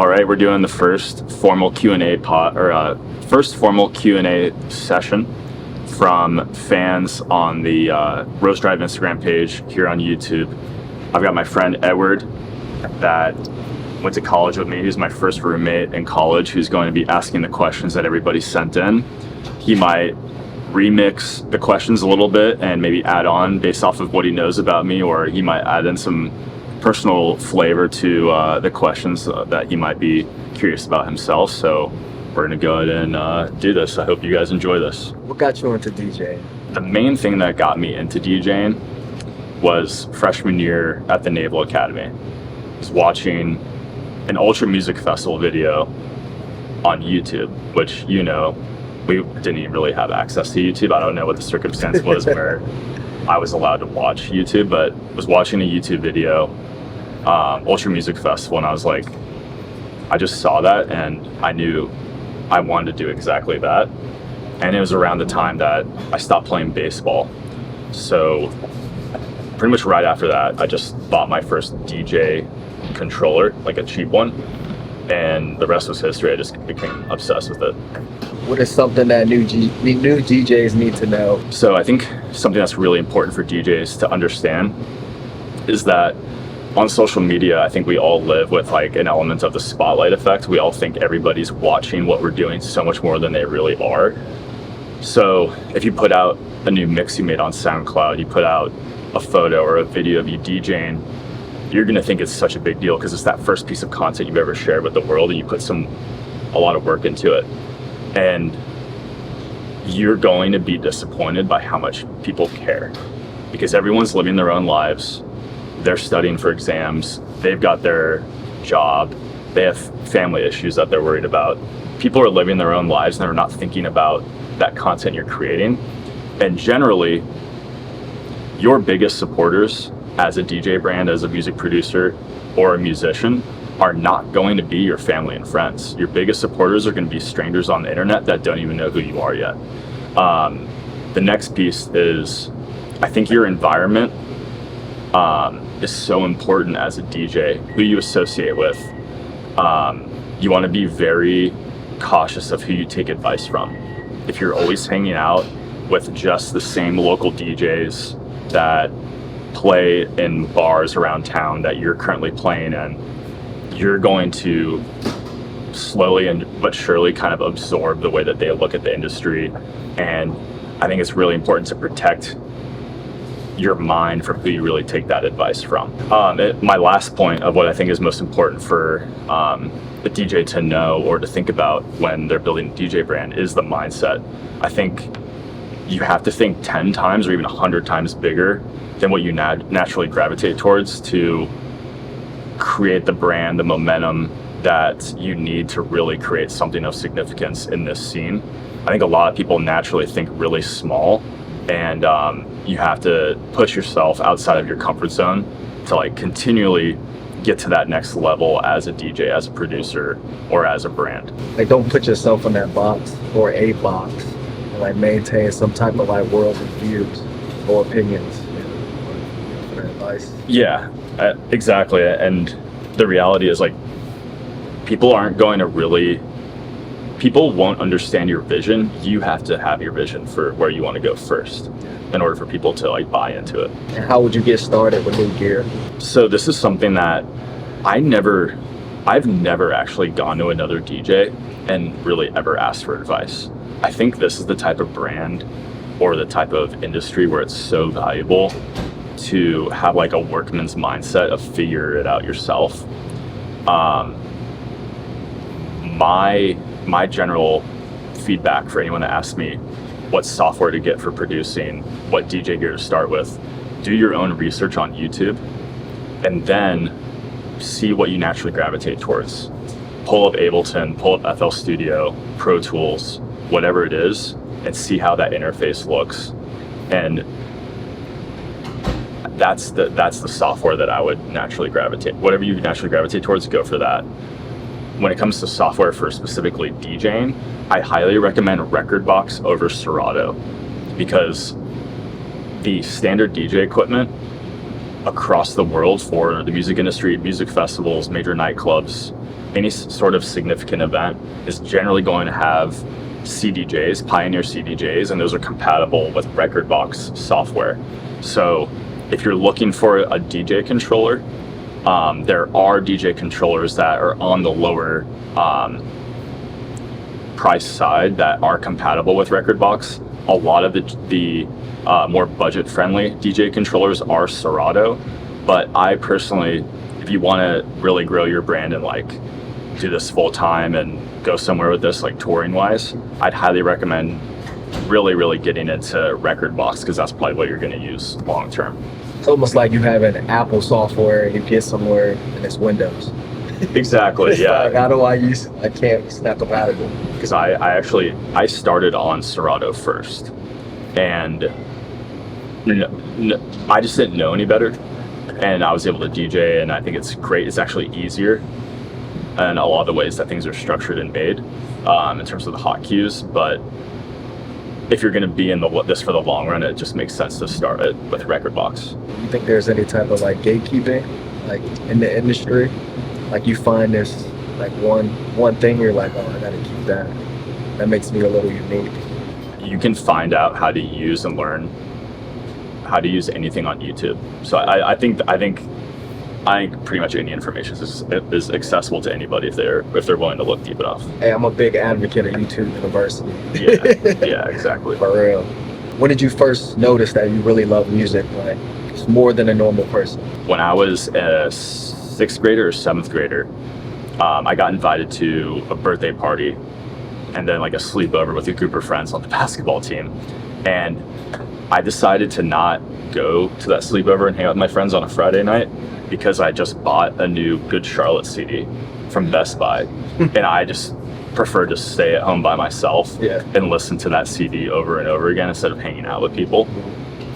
All right, we're doing the first formal Q&A first formal Q&A session from fans on the Rose Drive Instagram page here on YouTube. I've got my friend Edward that went to college with me. He's my first roommate in college who's going to be asking the questions that everybody sent in. He might remix the questions a little bit and maybe add on based off of what he knows about me, or he might add in some personal flavor to the questions that he might be curious about himself. So we're gonna go ahead and do this. I hope you guys enjoy this. What got you into DJing? The main thing that got me into DJing was freshman year at the Naval Academy. I was watching an Ultra Music Festival video on YouTube, which, you know, we didn't even really have access to YouTube. I don't know what the circumstance was where I was allowed to watch YouTube, but was watching a YouTube video, Ultra Music Festival, and I was like, I just saw that and I knew I wanted to do exactly that. And it was around the time that I stopped playing baseball. So pretty much right after that, I just bought my first DJ controller, like a cheap one, and the rest was history. I just became obsessed with it. What is something that new DJs need to know? So I think something that's really important for DJs to understand is that on social media, I think we all live with like an element of the spotlight effect. We all think everybody's watching what we're doing so much more than they really are. So if you put out a new mix you made on SoundCloud, you put out a photo or a video of you DJing, you're gonna think it's such a big deal because it's that first piece of content you've ever shared with the world, and you put a lot of work into it. And you're going to be disappointed by how much people care, because everyone's living their own lives. They're studying for exams, they've got their job, they have family issues that they're worried about. People are living their own lives and they're not thinking about that content you're creating. And generally, your biggest supporters as a DJ brand, as a music producer or a musician, are not going to be your family and friends. Your biggest supporters are going to be strangers on the internet that don't even know who you are yet. The next piece is, I think your environment is so important as a DJ, who you associate with. You want to be very cautious of who you take advice from. If you're always hanging out with just the same local DJs that play in bars around town that you're currently playing in, you're going to slowly but surely kind of absorb the way that they look at the industry. And I think it's really important to protect your mind from who you really take that advice from. My last point of what I think is most important for the DJ to know or to think about when they're building a DJ brand is the mindset. I think you have to think 10 times or even 100 times bigger than what you naturally gravitate towards to create the brand, the momentum that you need to really create something of significance in this scene. I think a lot of people naturally think really small, and you have to push yourself outside of your comfort zone to like continually get to that next level as a DJ, as a producer, or as a brand. Like, don't put yourself in that box or a box, and like maintain some type of like world views or opinions. For advice. Yeah, exactly. And the reality is, like, people won't understand your vision. You have to have your vision for where you want to go first in order for people to like buy into it. And how would you get started with new gear? So this is something that I've never actually gone to another DJ and really ever asked for advice. I think this is the type of brand or the type of industry where it's so valuable to have like a workman's mindset of figure it out yourself. My general feedback for anyone that asks me what software to get for producing, what DJ gear to start with, do your own research on YouTube, and then see what you naturally gravitate towards. Pull up Ableton, pull up FL Studio, Pro Tools, whatever it is, and see how that interface looks. And that's the software that I would naturally gravitate. Whatever you naturally gravitate towards, go for that. When it comes to software for specifically DJing, I highly recommend Rekordbox over Serato, because the standard DJ equipment across the world for the music industry, music festivals, major nightclubs, any sort of significant event is generally going to have CDJs, Pioneer CDJs, and those are compatible with Rekordbox software. So if you're looking for a DJ controller, there are DJ controllers that are on the lower price side that are compatible with Rekordbox. A lot of the more budget-friendly DJ controllers are Serato, but I personally, if you want to really grow your brand and like do this full time and go somewhere with this, like touring wise, I'd highly recommend really getting into Rekordbox, because that's probably what you're going to use long term. It's almost like you have an Apple software and you get somewhere and it's Windows. Exactly. Yeah. Like, how do I can't, it's not compatible. Because I started on Serato first, and I just didn't know any better, and I was able to DJ, and I think it's great. It's actually easier in a lot of the ways that things are structured and made in terms of the hot cues. But if you're going to be in this for the long run, it just makes sense to start it with Rekordbox. Do you think there's any type of like gatekeeping, like in the industry? Like you find there's like one thing you're like, oh, I gotta keep that. That makes me a little unique. You can find out how to use and learn how to use anything on YouTube. So I think pretty much any information is accessible to anybody if they're willing to look deep enough. Hey, I'm a big advocate of YouTube University. Yeah, exactly. For real. When did you first notice that you really love music? Like, it's more than a normal person. When I was a 6th grader or 7th grader, I got invited to a birthday party and then like a sleepover with a group of friends on the basketball team. And I decided to not go to that sleepover and hang out with my friends on a Friday night because I just bought a new Good Charlotte CD from Best Buy. And I just preferred to stay at home by myself and listen to that CD over and over again instead of hanging out with people.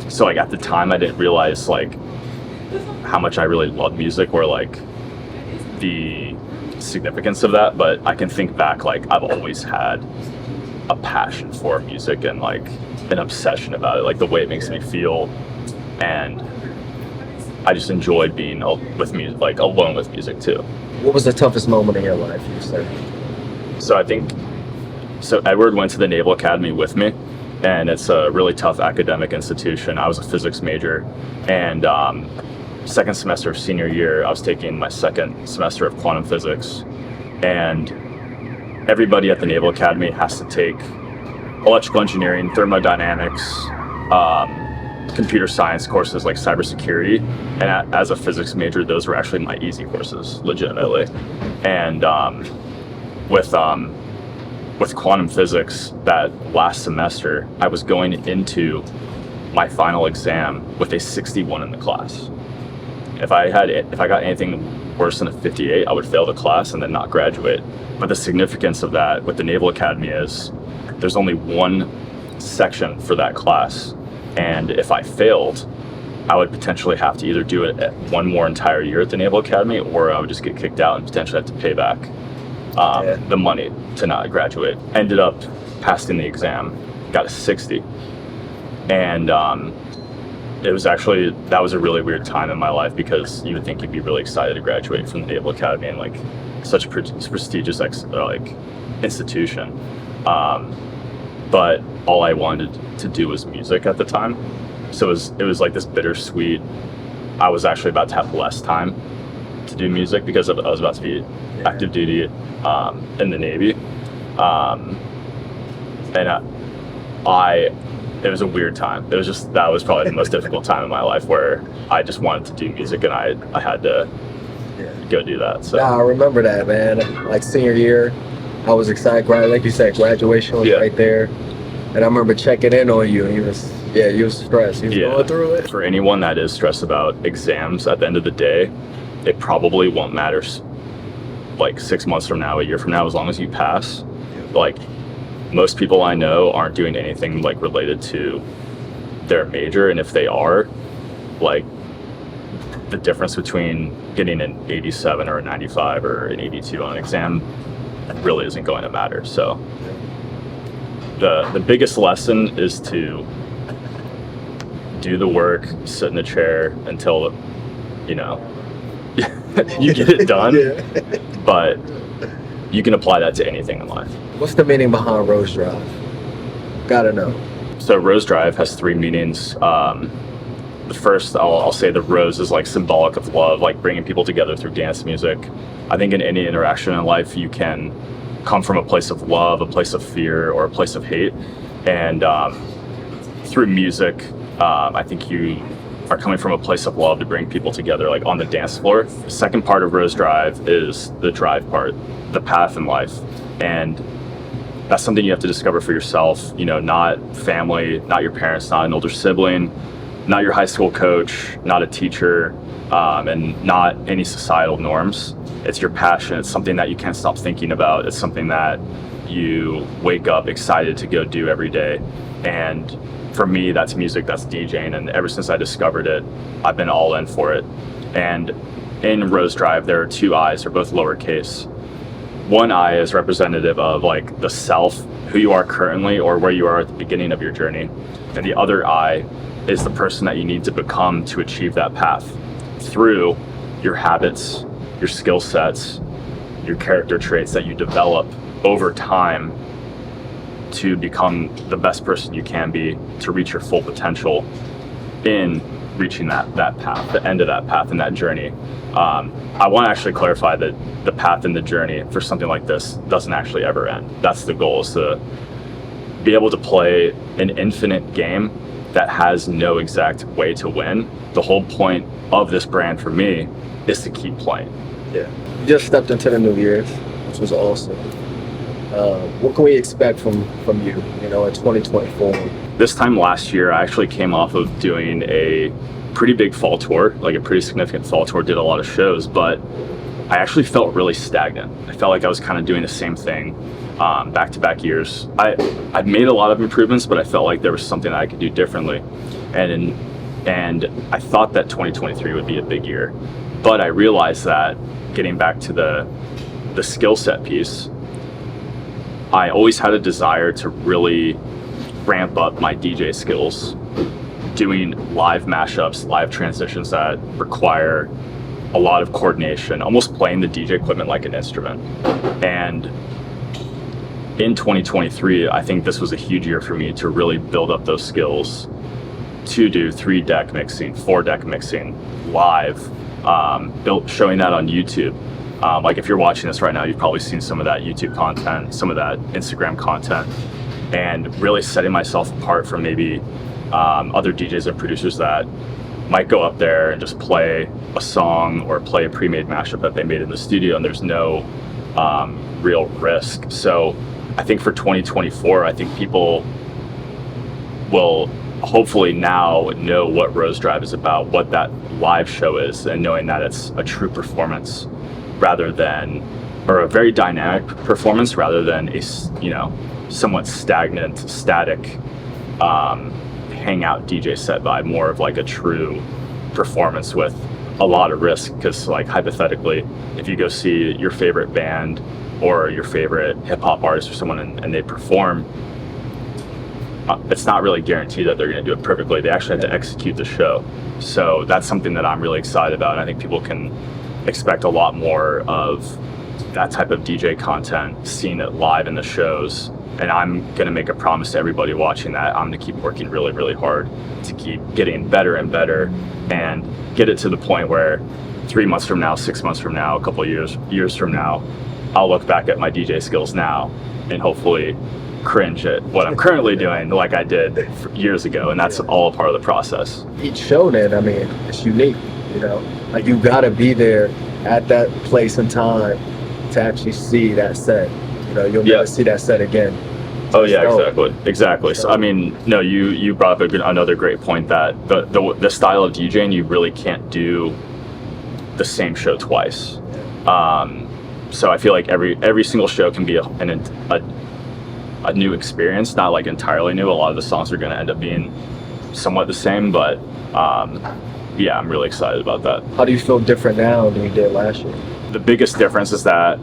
So like at the time I didn't realize like how much I really love music or like the significance of that, but I can think back, like I've always had a passion for music and like an obsession about it, like the way it makes me feel, and I just enjoyed being with music, like alone with music too. What was the toughest moment in your life, you said? So Edward went to the Naval Academy with me, and it's a really tough academic institution. I was a physics major, and second semester of senior year, I was taking my second semester of quantum physics, and everybody at the Naval Academy has to take electrical engineering, thermodynamics, computer science courses like cybersecurity, and as a physics major, those were actually my easy courses, legitimately. And with quantum physics, that last semester, I was going into my final exam with a 61 in the class. If I got anything worse than a 58, I would fail the class and then not graduate. But the significance of that with the Naval Academy is there's only one section for that class. And if I failed, I would potentially have to either do it at one more entire year at the Naval Academy, or I would just get kicked out and potentially have to pay back the money to not graduate. Ended up passing the exam, got a 60. And that was a really weird time in my life, because you would think you'd be really excited to graduate from the Naval Academy and like such a prestigious institution. But all I wanted to do was music at the time. So it was like this bittersweet. I was actually about to have less time to do music because I was about to be active duty in the Navy. It was a weird time. That was probably the most difficult time in my life, where I just wanted to do music and I had to go do that. So I remember that, man. Like senior year, I was excited. Like you said, graduation was right there. And I remember checking in on you, and you was stressed. You was going through it. For anyone that is stressed about exams, at the end of the day, it probably won't matter like 6 months from now, a year from now, as long as you pass. Like, most people I know aren't doing anything like related to their major, and if they are, like, the difference between getting an 87 or a 95 or an 82 on an exam really isn't going to matter. So the biggest lesson is to do the work, sit in the chair until you get it done. but you can apply that to anything in life. What's the meaning behind Rose Drive? Gotta know. So Rose Drive has three meanings. The first, I'll say the rose is like symbolic of love, like bringing people together through dance music. I think in any interaction in life, you can come from a place of love, a place of fear, or a place of hate. And through music, I think you are coming from a place of love to bring people together, like on the dance floor. The second part of Rose Drive is the drive part, the path in life. And that's something you have to discover for yourself, you know, not family, not your parents, not an older sibling, not your high school coach, not a teacher, and not any societal norms. It's your passion. It's something that you can't stop thinking about. It's something that you wake up excited to go do every day. And for me, that's music, that's DJing. And ever since I discovered it, I've been all in for it. And in Rose Drive, there are two I's, they're both lowercase. One I is representative of like the self, who you are currently or where you are at the beginning of your journey. And the other I is the person that you need to become to achieve that path through your habits, your skill sets, your character traits that you develop over time to become the best person you can be, to reach your full potential in reaching that path, the end of that path and that journey. I want to actually clarify that the path and the journey for something like this doesn't actually ever end. That's the goal, is to be able to play an infinite game that has no exact way to win. The whole point of this brand for me is to keep playing. Yeah. You just stepped into the new year's, which was awesome. What can we expect from you, you know, in 2024? This time last year, I actually came off of doing a pretty big fall tour, like a pretty significant fall tour, did a lot of shows, but I actually felt really stagnant. I felt like I was kind of doing the same thing back-to-back years. I'd made a lot of improvements, but I felt like there was something that I could do differently. And I thought that 2023 would be a big year. But I realized that, getting back to the skill set piece, I always had a desire to really ramp up my DJ skills, doing live mashups, live transitions that require a lot of coordination, almost playing the DJ equipment like an instrument. And in 2023, I think this was a huge year for me to really build up those skills to do 3-deck mixing, 4-deck mixing, live, showing that on YouTube. Like if you're watching this right now, you've probably seen some of that YouTube content, some of that Instagram content, and really setting myself apart from maybe other DJs and producers that might go up there and just play a song or play a pre-made mashup that they made in the studio, and there's no real risk. So I think for 2024, I think people will hopefully now know what Rose Drive is about, what that live show is, and knowing that it's a true performance rather than, or a very dynamic performance rather than a, you know, somewhat stagnant, static hangout DJ set vibe, more of like a true performance with a lot of risk. Because like hypothetically, if you go see your favorite band or your favorite hip-hop artist or someone and they perform, it's not really guaranteed that they're going to do it perfectly. They actually have to execute the show. So that's something that I'm really excited about, and I think people can expect a lot more of that type of DJ content, seeing it live in the shows. And I'm going to make a promise to everybody watching that I'm going to keep working really, really hard to keep getting better and better, and get it to the point where 3 months from now, 6 months from now, a couple of years from now, I'll look back at my DJ skills now and hopefully cringe at what I'm currently doing like I did years ago. And that's all a part of the process. Each show then, I mean, it's unique, you know, like you gotta be there at that place and time to actually see that set. You know, you'll never see that set again. Oh yeah, exactly. So I mean, no, you brought up another great point, that the style of DJing, you really can't do the same show twice. So I feel like every single show can be a new experience, not like entirely new. A lot of the songs are going to end up being somewhat the same, but yeah, I'm really excited about that. How do you feel different now than you did last year? The biggest difference is that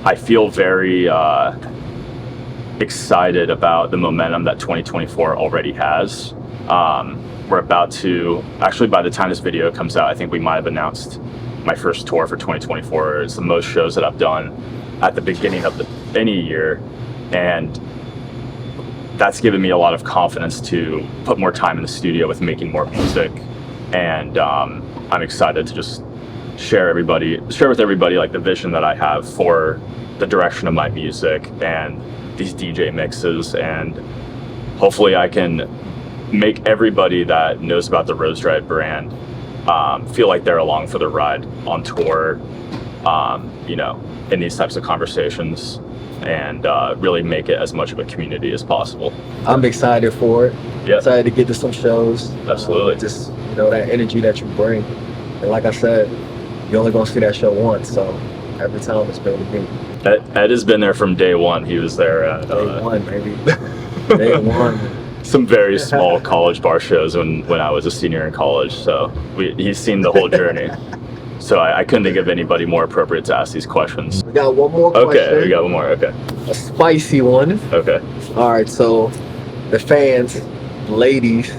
I feel very excited about the momentum that 2024 already has. We're about to, actually by the time this video comes out, I think we might have announced my first tour for 2024. It's the most shows that I've done at the beginning of any year, and that's given me a lot of confidence to put more time in the studio with making more music. And I'm excited to just share with everybody like the vision that I have for the direction of my music and these DJ mixes, and hopefully I can make everybody that knows about the Rose Drive brand feel like they're along for the ride on tour, you know, in these types of conversations, and really make it as much of a community as possible. I'm excited for it. Yeah. Excited to get to some shows. Absolutely. Just, you know, that energy that you bring. And like I said, you're only gonna see that show once, so every time it's been with me. Ed has been there from day one. He was there at Day one, baby. Day one. some very small college bar shows when I was a senior in college. So he's seen the whole journey. So I couldn't think of anybody more appropriate to ask these questions. We got one more question. Okay, we got one more. Okay. A spicy one. Okay. All right, so the fans, ladies,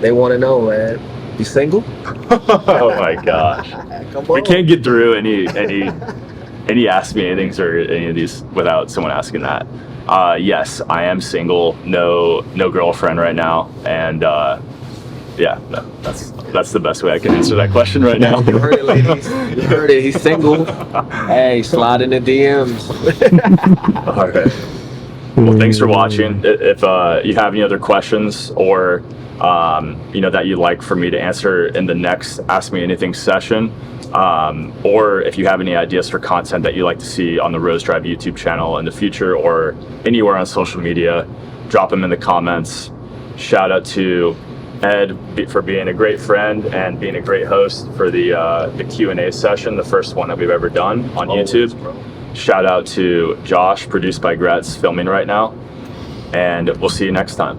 they want to know, man, you single? Oh my gosh. Come on. We can't get through any Ask Me Anythings or any of these without someone asking that. Yes, I am single. No girlfriend right now, and yeah, no, that's the best way I can answer that question right now. You heard it, ladies. You heard it. He's single. Hey, slide in the DMs. All right. Well, thanks for watching. If you have any other questions or that you'd like for me to answer in the next Ask Me Anything session, or if you have any ideas for content that you'd like to see on the Rose Drive YouTube channel in the future or anywhere on social media, drop them in the comments. Shout out to Ed for being a great friend and being a great host for the Q&A session, the first one that we've ever done on YouTube. Shout out to Josh, produced by Gretz, filming right now, and we'll see you next time.